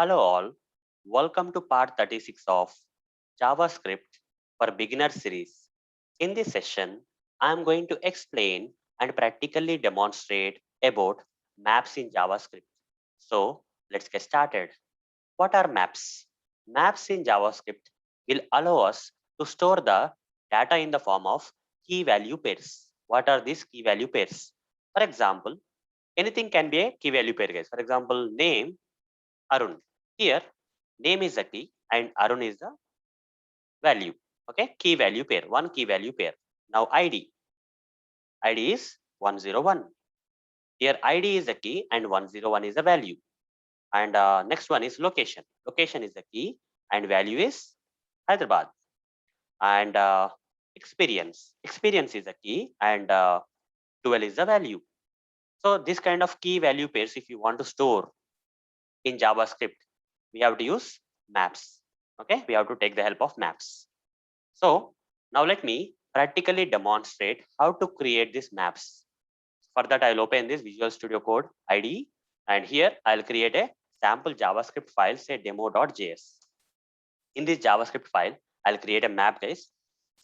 Hello all, welcome to part 36 of JavaScript for Beginner series. In this session, I am going to explain and practically demonstrate about maps in JavaScript. So let's get started. What are maps? Maps in JavaScript will allow us to store the data in the form of key value pairs. What are these key value pairs? For example, anything can be a key value pair, guys. For example, name Arun. Here, name is the key and Arun is the value. Okay, key value pair, one key value pair. Now ID is 101. Here ID is the key and 101 is the value. And next one is location. Location is the key and value is Hyderabad. And experience. Experience is the key and 12 is the value. So this kind of key value pairs, if you want to store in JavaScript, we have to use maps. Okay, we have to take the help of maps. So now let me practically demonstrate how to create these maps. For that, I'll open this Visual Studio Code IDE, and here I'll create a sample JavaScript file, say demo.js. In this JavaScript file, I'll create a map, guys.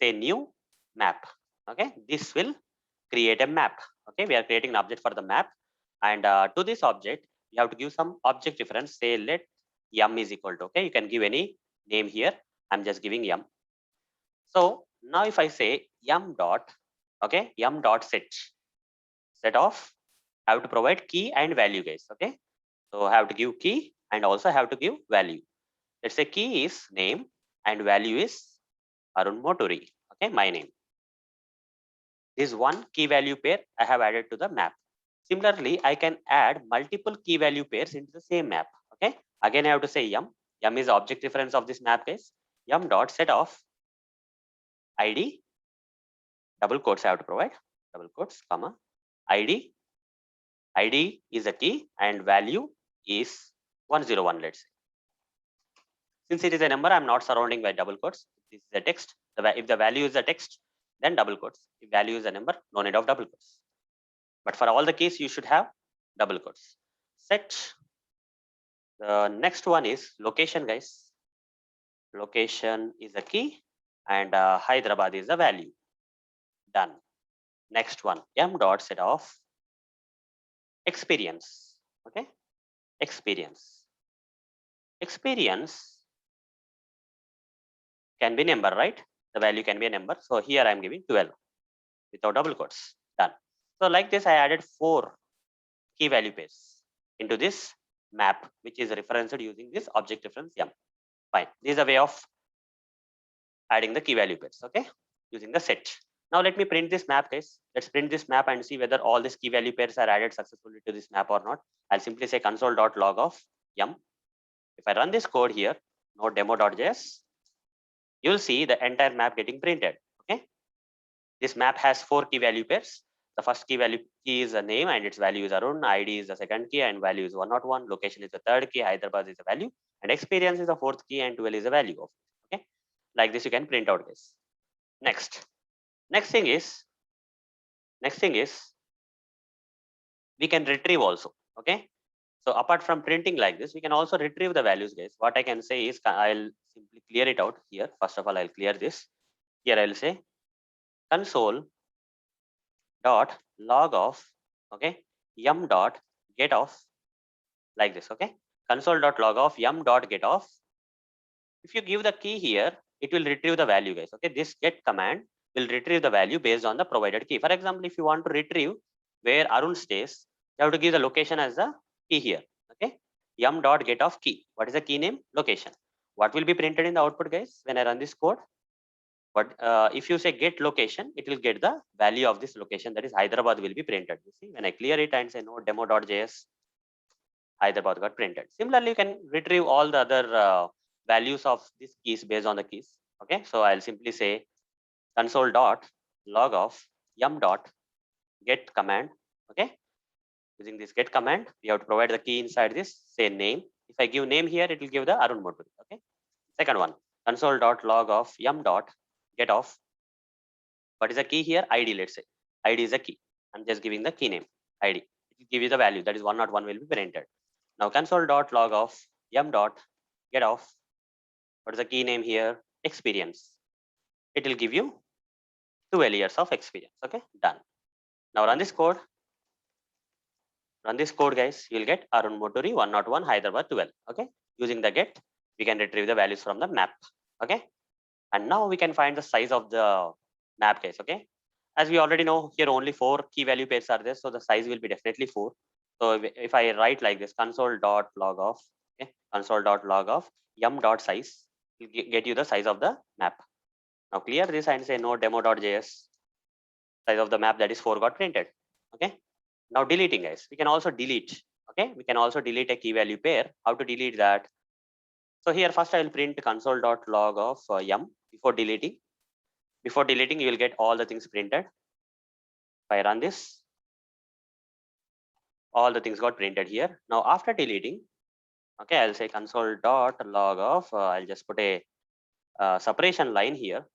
Say new map. Okay, this will create a map. Okay, we are creating an object for the map, and to this object, you have to give some object reference. Say let yum is equal to. Okay, you can give any name here. I'm just giving yum. So now if I say yum dot, okay, yum dot set of, I have to provide key and value, guys. Okay, so I have to give key and also have to give value. Let's say key is name and value is Arun Moturi. Okay, my name. This one key value pair I have added to the map. Similarly, I can add multiple key value pairs into the same map. Okay, again I have to say yum. Yum is object reference of this map, guys. Yum dot set of ID, double quotes I have to provide, double quotes, comma, ID. ID is a key and value is 101, let's say. Since it is a number, I'm not surrounding by double quotes. This is a text. If the value is a text, then double quotes. If value is a number, no need of double quotes. But for all the keys, you should have double quotes. Set. The next one is location, guys. Location is a key and Hyderabad is a value. Done. Next one, m dot set of experience. Okay, experience. Experience can be number, right? The value can be a number. So here I'm giving 12 without double quotes. Done. So like this, I added 4 key value pairs into this map, which is referenced using this object reference yum. Fine. This is a way of adding the key value pairs. Okay, using the set. Now let me print this map, guys. Let's print this map and see whether all these key value pairs are added successfully to this map or not. I'll simply say console.log of yum. If I run this code here, no demo.js, you'll see the entire map getting printed. Okay, this map has 4 key value pairs. The first key is a name and its value is Arun. ID is the second key and value is 101. Location is the third key. Hyderabad is a value and experience is the fourth key and 12 is a value of it. Okay, like this you can print out this. Next thing is we can retrieve also. Okay, so apart from printing like this, we can also retrieve the values, guys. What I can say is I'll simply clear it out here. First of all, I'll clear this. Here I'll say console dot log of, okay, yum dot get off, like this. Okay, console dot log of yum dot get off. If you give the key here, it will retrieve the value, guys. Okay, this get command will retrieve the value based on the provided key. For example, if you want to retrieve where Arun stays, you have to give the location as the key here. Okay, yum dot get off key. What is the key name? Location. What will be printed in the output, guys, when I run this code? But if you say get location, it will get the value of this location, that is Hyderabad will be printed. You see, when I clear it and say no demo.js, Hyderabad got printed. Similarly, you can retrieve all the other values of these keys based on the keys. Okay, so I'll simply say console dot log of yum dot get command. Okay, using this get command, we have to provide the key inside this. Say name. If I give name here, it will give the Arun Moturi. Okay, second one, console dot log of yum dot get off. What is the key here? ID. Let's say ID is a key. I'm just giving the key name ID. It will give you the value, that is 101 will be printed. Now console dot log of yum dot get of, what is the key name here? Experience. It will give you 12 years of experience. Okay, done. Now run this code. Run this code, guys. You'll get Arun Moturi 101 Hyderabad 12. Okay, using the get, we can retrieve the values from the map. Okay, and now we can find the size of the map, guys. Okay, as we already know, here only 4 key value pairs are there, so the size will be definitely 4. So if I write like this, console dot log of, okay, console dot log of yum dot size will get you the size of the map. Now clear this and say no demo.js, size of the map, that is 4, got printed. Okay, now deleting, guys. We can also delete. Okay, we can also delete a key value pair. How to delete that? So here first I will print console.log of yum before deleting. Before deleting, you will get all the things printed. If I run this, all the things got printed here. Now after deleting, okay, I'll say console.log of, I'll just put a separation line here.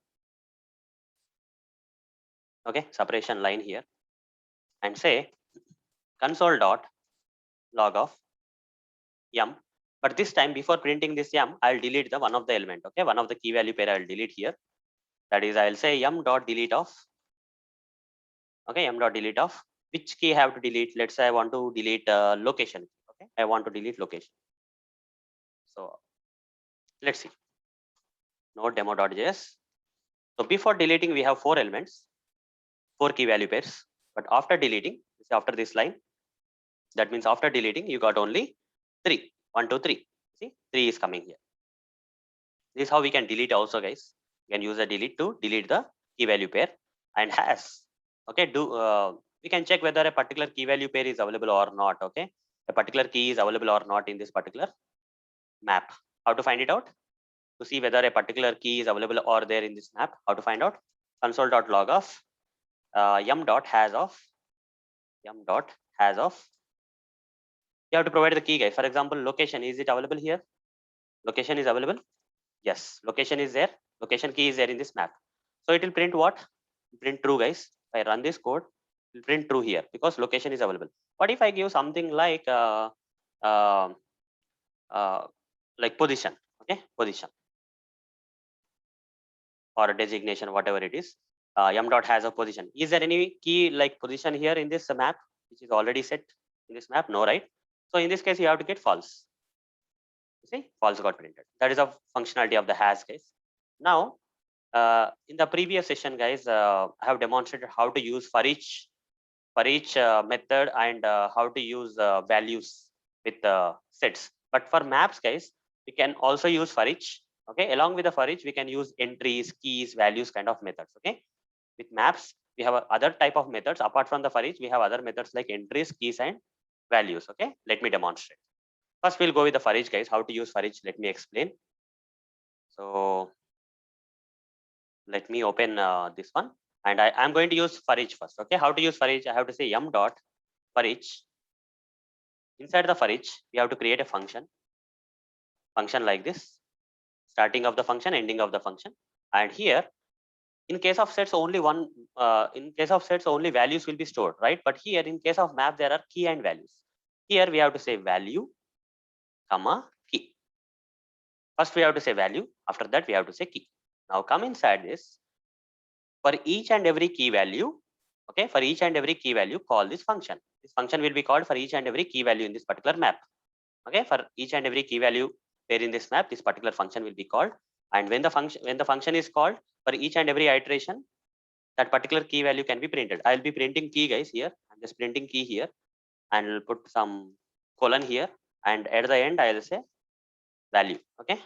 Okay, separation line here, and say console.log of yum. But this time, before printing this yum, I'll delete the one of the element. Okay, one of the key value pair I'll delete here. That is, I'll say yum dot delete of. Okay, yum dot delete of. Which key I have to delete? Let's say I want to delete location. Okay, I want to delete location. So let's see. Node demo.js. So before deleting, we have 4 elements, 4 key value pairs. But after deleting, after this line, that means after deleting, you got only 3. 1, 2, 3. See, 3 is coming here. This is how we can delete also, guys. We can use a delete to delete the key value pair and has. Okay, we can check whether a particular key value pair is available or not. Okay, a particular key is available or not in this particular map. How to find it out? To see whether a particular key is available or there in this map. How to find out? Console.log of yum dot has of yum dot has of. You have to provide the key, guys. For example, location, is it available here? Location is available. Yes, location is there. Location key is there in this map. So it will print what? Print true, guys. If I run this code, it will print true here because location is available. What if I give something like uh, position? Okay, position or a designation, whatever it is. Yum dot has a position. Is there any key like position here in this map which is already set in this map? No, right? So in this case, you have to get false. You see, false got printed. That is a functionality of the has, guys. Now, in the previous session, guys, I have demonstrated how to use for each method and how to use values with sets. But for maps, guys, we can also use for each. Okay, along with the for each, we can use entries, keys, values kind of methods. Okay, with maps, we have other type of methods. Apart from the for each, we have other methods like entries, keys, and values. Okay, let me demonstrate. First, we'll go with the for each, guys. How to use for each? Let me explain. So let me open this one, and I'm going to use for each first. Okay, how to use for each? I have to say yum dot for each. Inside the for each, we have to create a function like this, starting of the function, ending of the function. And here, in case of sets, only only values will be stored, right? But here, in case of map, there are key and values. Here we have to say value, comma, key. First we have to say value. After that, we have to say key. Now come inside this. For each and every key value, okay, for each and every key value, call this function. This function will be called for each and every key value in this particular map. Okay, for each and every key value there in this map, this particular function will be called. And when the function is called, for each and every iteration, that particular key value can be printed. I'll be printing key, guys. Here I'm just printing key here, and I'll put some colon here, and at the end I'll say value. Okay,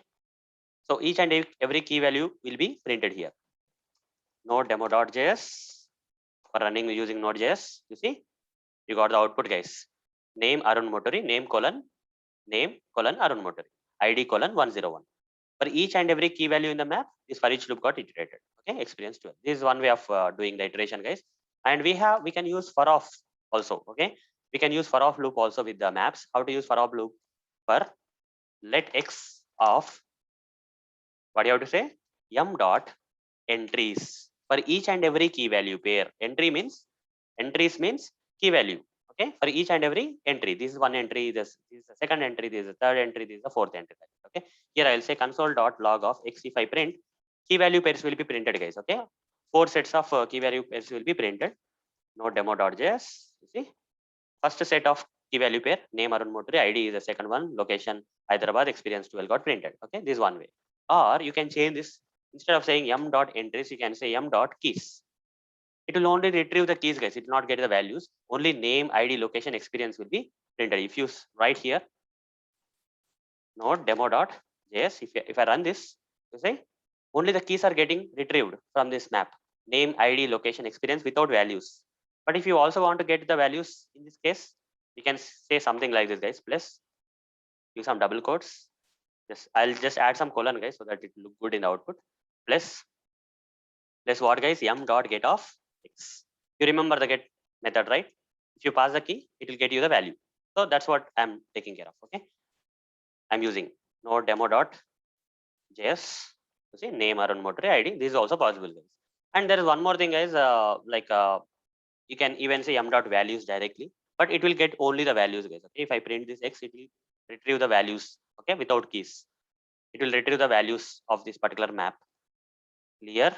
so each and every key value will be printed here. Node demo.js for running using Node.js. You see, you got the output, guys. Name Arun Motori, name colon Arun Motori, ID colon 101. For each and every key value in the map, this for each loop got iterated. Okay, experience 12. This is one way of doing the iteration, guys. And we can use for off also. Okay, we can use for off loop also with the maps. How to use for off loop? For let x of, what do you have to say? Yum dot entries for each and every key value pair. Entries means key value. Okay, for each and every entry, this is one entry, this is the second entry, this is the third entry, this is the fourth entry. Okay, here I'll say console.log of x. If I print, key value pairs will be printed, guys. Okay, 4 sets of key value pairs will be printed. No demo.js. You see, first set of key value pair, name Arun Motri, ID is the second one, location Hyderabad, experience 12 got printed. Okay, this is one way. Or you can change this, instead of saying m.entries, you can say m.keys. It will only retrieve the keys, guys. It will not get the values. Only name, ID, location, experience will be printed. If you write here, node demo.js, if I run this, you see, only the keys are getting retrieved from this map. Name, ID, location, experience without values. But if you also want to get the values in this case, you can say something like this, guys. Plus, use some double quotes. I'll just add some colon, guys, so that it look good in the output. Plus what, guys? M.get of x. You remember the get method, right? If you pass the key, it will get you the value. So that's what I'm taking care of. Okay, I'm using node demo.js. You see, name Arun Motri, ID. This is also possible, guys. And there is one more thing, guys. You can even say m.values directly, but it will get only the values, guys. Okay, if I print this x, it will retrieve the values. Okay, without keys, it will retrieve the values of this particular map. Clear?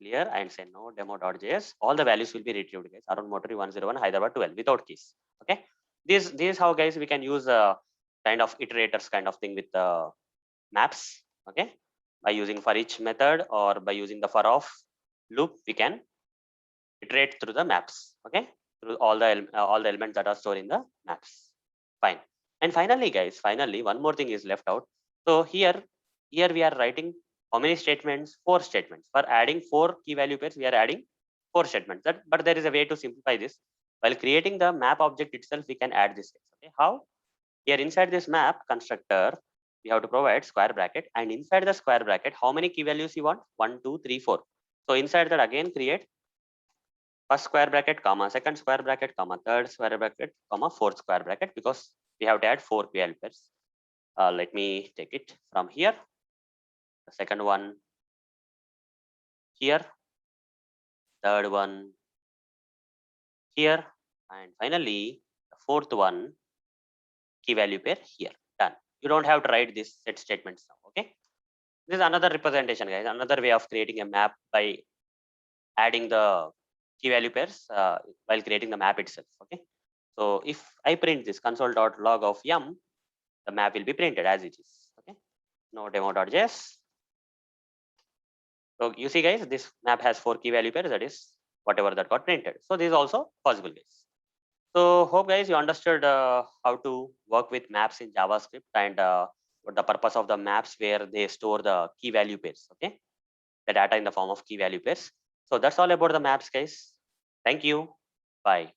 Clear, and say no demo.js. All the values will be retrieved, guys. Arun Motri 101, Hyderabad 12 without keys. Okay, this is how, guys, we can use a kind of iterators kind of thing with the maps. Okay, by using forEach method or by using the for of loop, we can iterate through the maps. Okay, through all the elements that are stored in the maps. Fine. And finally, guys, one more thing is left out. So here we are writing how many statements? 4 statements. For adding 4 key value pairs, we are adding 4 statements. But there is a way to simplify this. While creating the map object itself, we can add this. Okay, how? Here inside this map constructor, we have to provide square bracket, and inside the square bracket, how many key values you want? 1, 2, 3, 4. So inside that, again create first square bracket, comma, second square bracket, comma, third square bracket, comma, fourth square bracket, because we have to add 4 key value pairs. Let me take it from here. The second one here, third one here, and finally the fourth one, key value pair here. Done. You don't have to write this set statements now. Okay, this is another representation, guys, another way of creating a map by adding the key value pairs while creating the map itself. Okay, so if I print this console.log of yum, the map will be printed as it is. Okay, no demo.js. So you see, guys, this map has 4 key value pairs, that is whatever that got printed. So this is also possible, guys. So hope, guys, you understood how to work with maps in JavaScript and what the purpose of the maps, where they store the key value pairs. Okay, the data in the form of key value pairs. So that's all about the maps, guys. Thank you. Bye.